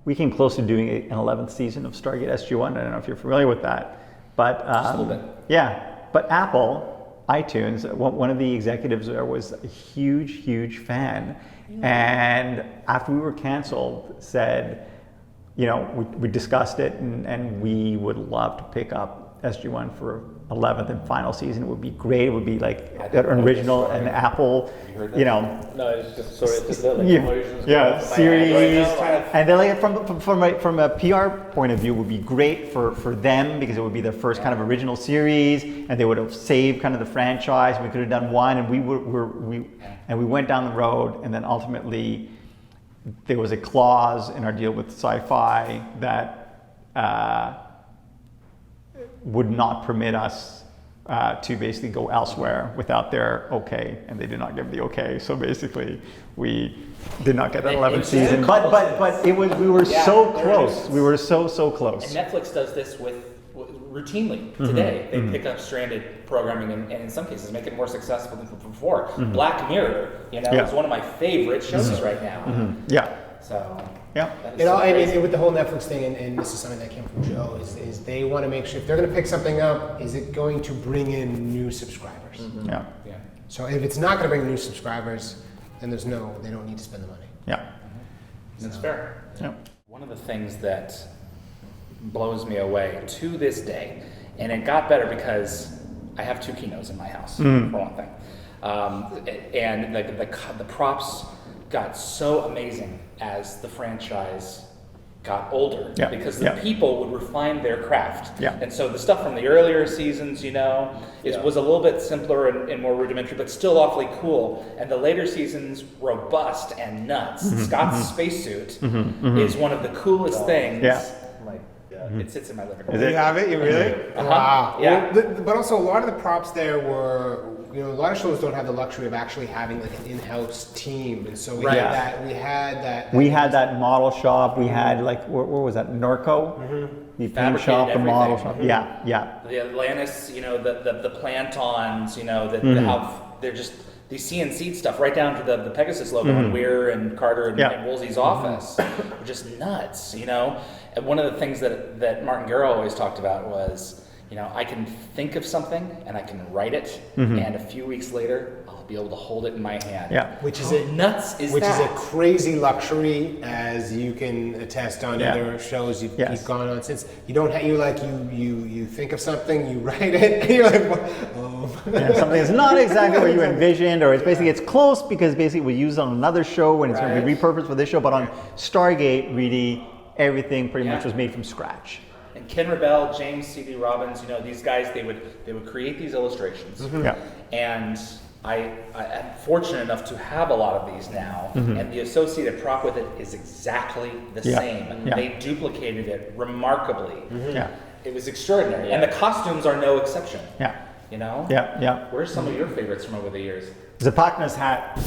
we came close to doing an 11th season of Stargate SG-1. I don't know if you're familiar with that, but Just a little bit. yeah. But Apple, iTunes, one of the executives there was a huge fan, and after we were canceled, said, you know, we discussed it, and we would love to pick up SG-1 for 11th and final season. It would be great. It would be like an original, an Apple, you know. No, it's just sort of just like series. And then like from a PR point of view, it would be great for them because it would be their first kind of original series, and they would have saved kind of the franchise. We could have done one, and we went down the road, and then ultimately there was a clause in our deal with Sci-Fi that would not permit us to basically go elsewhere without their okay, and they did not give the okay. So basically, we did not get that 11th season. But it was, we were so close. We were so close. And Netflix does this routinely today. They pick up stranded programming and in some cases make it more successful than before. Black Mirror, is one of my favorite shows right now. Yeah. So. Yeah. I mean, with the whole Netflix thing, and this is something that came from Joe, is they want to make sure if they're going to pick something up, is it going to bring in new subscribers? Yeah. So if it's not going to bring new subscribers, then they don't need to spend the money. Yeah. That's fair. Yeah. One of the things that blows me away to this day, and it got better because I have 2 Kinos in my house, for one thing. And the props got so amazing as the franchise got older, because the people would refine their craft. And so the stuff from the earlier seasons, was a little bit simpler and more rudimentary, but still awfully cool. And the later seasons, robust and nuts. Scott's spacesuit is one of the coolest things. It sits in my living room. You have it? You really? Wow. Yeah. Well, but also a lot of the props there were, a lot of shows don't have the luxury of actually having like an in-house team, and so we had that model shop. We had like where was that? Norco, the paint shop, the model shop. Yeah. The Atlantis, the plantons, how they're just these CNC stuff right down to the Pegasus logo on Weir and Carter and Woolsey's office. Were just nuts, And one of the things that Martin Garrow always talked about was, I can think of something and I can write it, and a few weeks later I'll be able to hold it in my hand. Yeah. Which is nuts is which is a crazy luxury, as you can attest on other shows you've gone on since. You don't have, you think of something, you write it, and you're like, something is not exactly what you envisioned, or it's close because basically we use it on another show and it's going to be repurposed for this show, but on Stargate, really everything pretty much was made from scratch. And Ken Rebel, James C.D. Robbins, these guys, they would create these illustrations. And I'm fortunate enough to have a lot of these now, and the associated prop with it is exactly the same. They duplicated it remarkably. It was extraordinary, and the costumes are no exception. Where's some of your favorites from over the years? Zapakna's hat.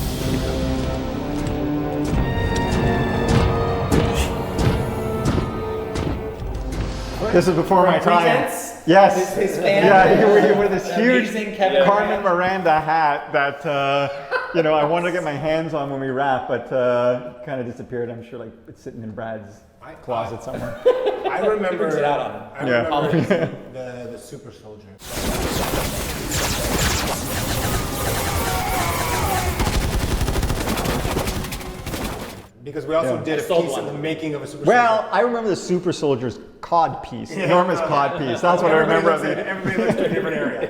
This is before my time. Yes. His fan. Yeah, he wore this huge Kevin Carmen Miranda hat that I wanted to get my hands on when we wrapped, but kind of disappeared. I'm sure it's sitting in Brad's closet somewhere. I remember it out on him. I remember the Super Soldier. Because we also did a piece of the making of a Super Soldier. Well, I remember the Super Soldier's cod piece, enormous cod piece. That's what I remember of it. Everybody lives to a different area.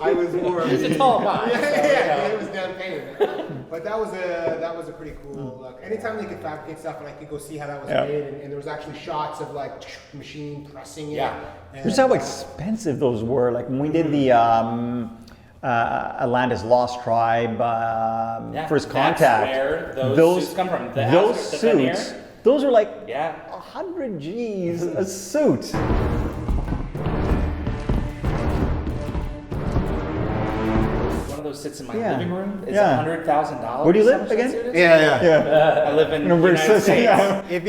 I was more of It's a tall box. It was down payment. But that was a pretty cool look. Anytime they could fabricate stuff and I could go see how that was made, and there was actually shots of machine pressing it. Just how expensive those were. Like when we did the Atlantis Lost Tribe, First Contact. That's where those suits come from. Those suits, those are like 100 G's a suit. One of those sits in my living room. It's $100,000. Where do you live again? I live in the United States. If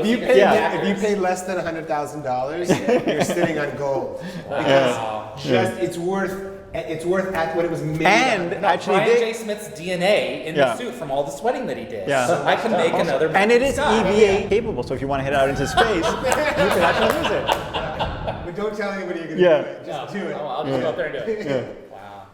you pay less than $100,000, you're sitting on gold. Because it's worth It's worth at what it was made And of. actually, Brian J. Smith's DNA in the suit from all the sweating that he did. Yeah. So I can make another. and it is Scott. EVA capable, so if you want to head out into space, you can actually use it. But don't tell anybody you're gonna Yeah. do it. Just do it. I'll just go up there and do it. Wow.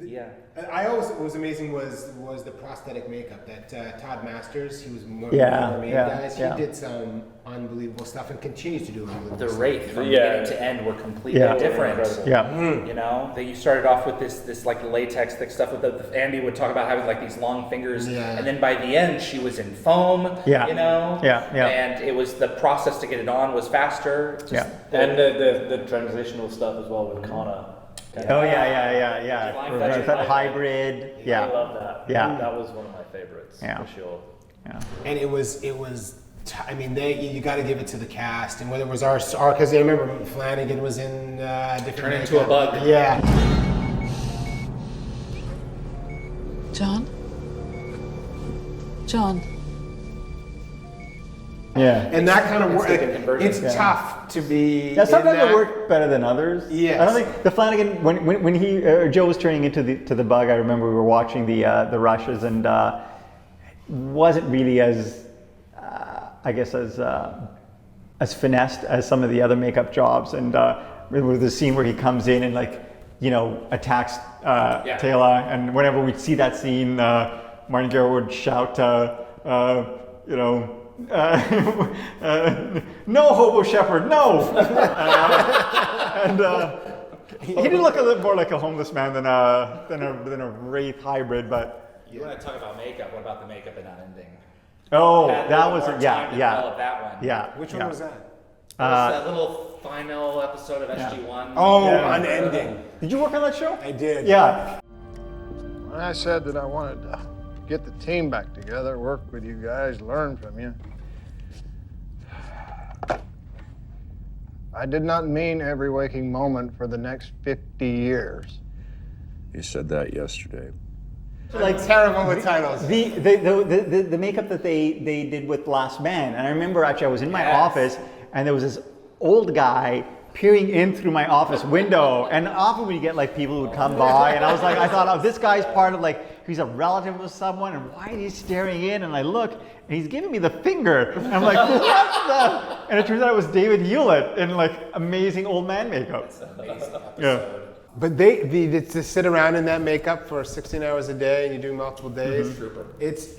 Yeah. I always what was amazing was the prosthetic makeup that Todd Masters. He was one of Yeah, the main yeah, guys. yeah. He did some unbelievable stuff and continues to do unbelievable The stuff. Wraith from Yeah. beginning to end were completely Yeah. different. Yeah. You know, that you started off with this like latex thick stuff with Andy would talk about having like these long fingers, Yeah. and then by the end she was in foam. Yeah. You know. Yeah, yeah. And it was the process to get it on was faster. Just Yeah. And the transitional stuff as well with Connor. Oh yeah. Flying For Fletcher that hybrid. hybrid. I Yeah. love that. Yeah. That was one of my favorites Yeah. for sure. Yeah. And it was. I mean, you got to give it to the cast, and whether it was our because I remember Flanagan was in different. Turn into a bug. Yeah. John? John? Yeah. And that kind of work. Instant conversion. It's tough to be. Yeah, sometimes in it that. worked better than others. Yes. I don't think the Flanagan when he Joe was turning into the bug. I remember we were watching the rushes and wasn't really as I guess as finessed as some of the other makeup jobs. And there was the scene where he comes in and attacks teal'c. And whenever we'd see that scene, Martin Garrett would shout, no, Hobo Shepherd, no! He did look a little more like a homeless man than a wraith hybrid, but You want to talk about makeup? What about the makeup and unending? oh, Had a that little was more time yeah, to yeah, develop that one. yeah. Which yeah. one was that? It was that little final episode of SG1. Oh, Yeah. Unending. Did you work on that show? I did. Yeah. When I said that I wanted to get the team back together, work with you guys, learn from you, I did not mean every waking moment for the next 50 years. You said that yesterday. Like terrible with titles. The makeup that they did with Last Man, and I remember actually I was in my office and there was this old guy peering in through my office window, and often we get people who would come by, and I thought, oh, this guy's part of he's a relative of someone, and why is he staring in? And I look, and he's giving me the finger, and I'm like, what the? And it turns out it was David Hewlett in amazing old man makeup. Amazing episode. Yeah. But to sit around in that makeup for 16 hours a day and you do multiple days, it's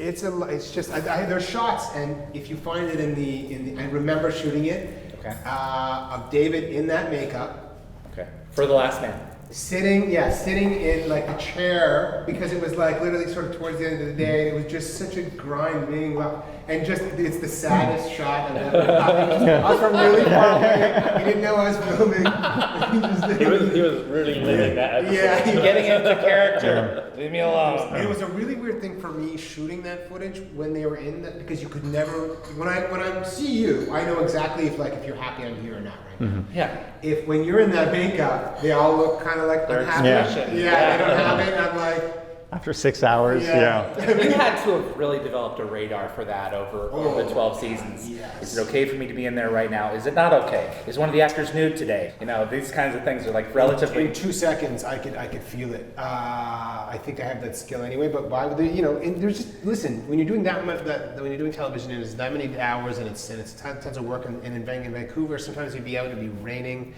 just there's shots, and if you find it in the I remember shooting it of David in that makeup Okay. For the Last Man. sitting in the chair, because it was literally sort of towards the end of the day. It was just such a grind being and just it's the saddest shot I've ever done. I was from really far away. He didn't know I was filming. He was really living that episode. Yeah, he Getting into character. Leave me alone. And it was a really weird thing for me shooting that footage when they were in that, because you could never when I see you, I know exactly if you're happy I'm here or not right now. Yeah. If when you're in that makeup, they all look kind of like unhappy. expression. Yeah, they don't have it. And I'm like, After 6 hours, yeah. You had to have really developed a radar for that over the 12 seasons. Yes. Is it okay for me to be in there right now? Is it not okay? Is one of the actors nude today? These kinds of things are relatively. in 2 seconds, I could feel it. I think I have that skill anyway. But why would they? And there's just listen. When you're doing when you're doing television, and it's that many hours, and it's tons of work. And in Vancouver, sometimes you'd be able to be raining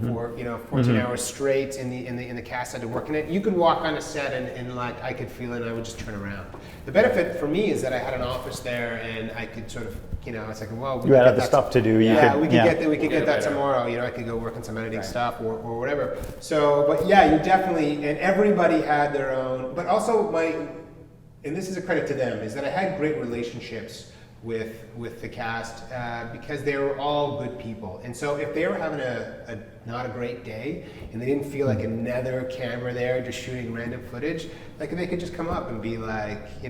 for 14 hours straight. In the cast had to work in it. You could walk on a set and I could feel it, and I would just turn around. The benefit for me is that I had an office there, and I could sort of, it's like, well, You had other stuff to do. We could get that better. tomorrow. I could go work on some editing stuff or whatever. So, but yeah, you definitely, and everybody had their own. But also and this is a credit to them, is that I had great relationships with the cast because they were all good people. And so if they were having a not a great day and they didn't feel like another camera there just shooting random footage, they could just come up and be like,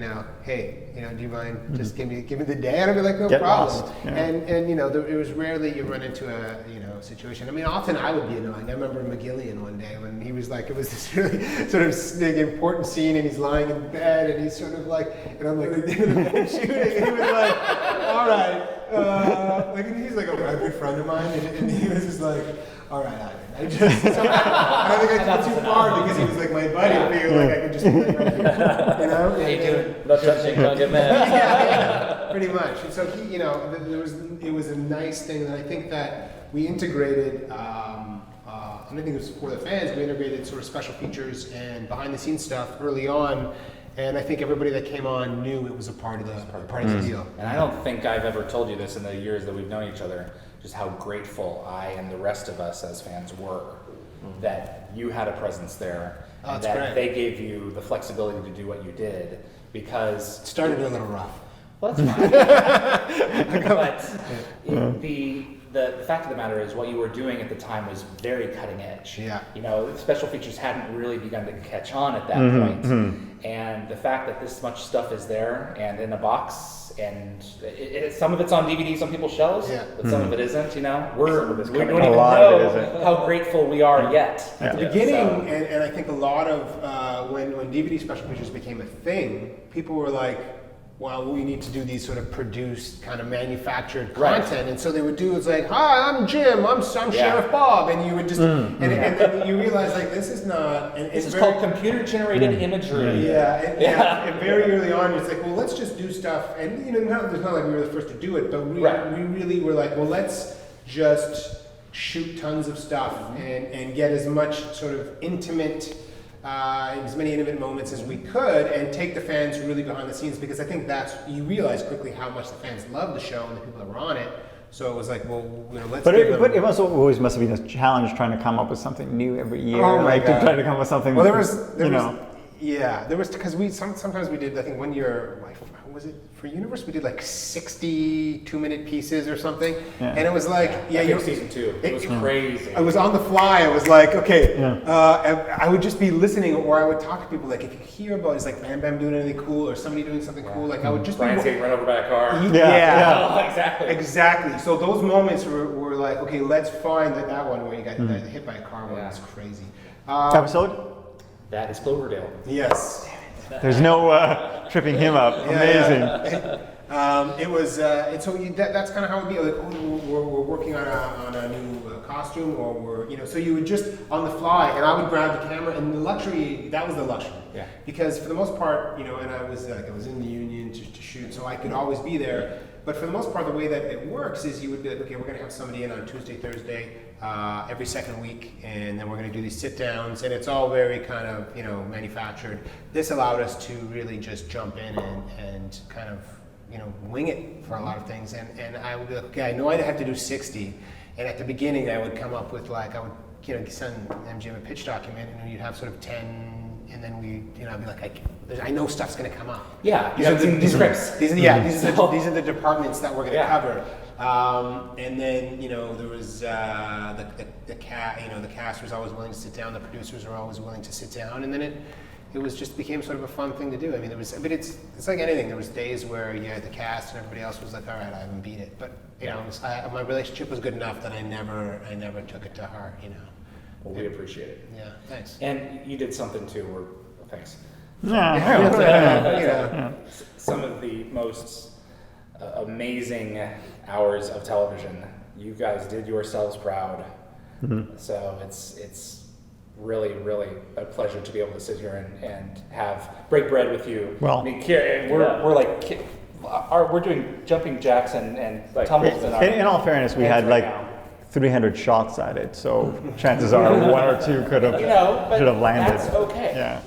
hey, do you mind just give me the day? And I'd be like, no Get problem. lost. Yeah. And it was rarely you run into a situation. I mean, often I would be annoying. I remember McGillian one day when he was it was this really sort of important scene, and he's lying in bed, and he's sort of and I'm shooting, and he was like, all right. Like he's like a good friend of mine, and he was just like, all right, Ivon. I don't think I took it too far because he was like my buddy. I figured like I could just be like right here, you know. Hey, dude. Not touching, don't get mad. Yeah, pretty much. And so he, it was a nice thing that I think that we integrated. And I think it was for the fans. We integrated sort of special features and behind the scenes stuff early on. And I think everybody that came on knew it was a part of the deal. And I don't think I've ever told you this in the years that we've known each other, just how grateful I and the rest of us as fans were that you had a presence there, and that they gave you the flexibility to do what you did, because... It started a little rough. Well, that's fine. But the fact of the matter is what you were doing at the time was very cutting edge. Yeah. You know, special features hadn't really begun to catch on at that point. And the fact that this much stuff is there and in a box, and some of it's on DVD, some people's shelves, but some of it isn't, you know. We don't even know how grateful we are yet. At the beginning, and I think a lot of, when DVD special features became a thing, people were like, well, we need to do these sort of produced, kind of manufactured content, and so they would do. It's like, hi, I'm Jim. I'm Sheriff Bob, and you would just, and then you realize like this is not. And this is called computer-generated imagery. And very early on, it's like, well, let's just do stuff, and it's not like we were the first to do it, but we really were like, well, let's just shoot tons of stuff and get as much sort of intimate. As many intimate moments as we could, and take the fans really behind the scenes, because I think you realize quickly how much the fans love the show and the people that were on it. So it was like, well, let's. But it also always must have been a challenge trying to come up with something new every year. Oh my God. To try to come up with something. Well, there was because sometimes we did. I think one year, was it for Universe? We did like 60 2-minute pieces or something, and it was like, season 2. It was crazy. I was on the fly. I was like, okay, I would just be listening, or I would talk to people. Like, if you hear about, it's like Bam Bam doing anything cool, or somebody doing something cool. Like, I would just Brian's getting run over by a car. Exactly. So those moments were like, okay, let's find that one where you got hit by a car. One was crazy. Episode? That is Cloverdale. Yes. There's no tripping him up. Amazing. It was, and so that's kind of how it would be. Like, we're working on a new costume, or so you would just on the fly, and I would grab the camera, and that was the luxury. Yeah. Because for the most part, and I was in the union to shoot, so I could always be there. But for the most part, the way that it works is you would be like, okay, we're going to have somebody in on Tuesday, Thursday, every second week, and then we're going to do these sit downs, and it's all very kind of, manufactured. This allowed us to really just jump in and kind of, wing it for a lot of things. And I would be like, okay, I know I have to do 60. And at the beginning, I would come up with like, I would, send MGM a pitch document, and you'd have sort of 10. And then I'd be like, I know stuff's going to come up. Yeah, you have the scripts. These are the departments that we're going to cover. And then there was the cast was always willing to sit down. The producers were always willing to sit down. And then it was just became sort of a fun thing to do. I mean, it's like anything. There was days where the cast and everybody else was like, all right, I haven't beat it. But my relationship was good enough that I never took it to heart. Well, we appreciate it. Yeah, thanks. And you did something too, thanks. Some of the most amazing hours of television. You guys did yourselves proud. So it's really, really a pleasure to be able to sit here and break bread with you. Well, I mean, we're like, we're doing jumping jacks and like tumbles in our. In all fairness, we had like 300 shots at it, so chances are one or two should have landed. That's okay. Yeah.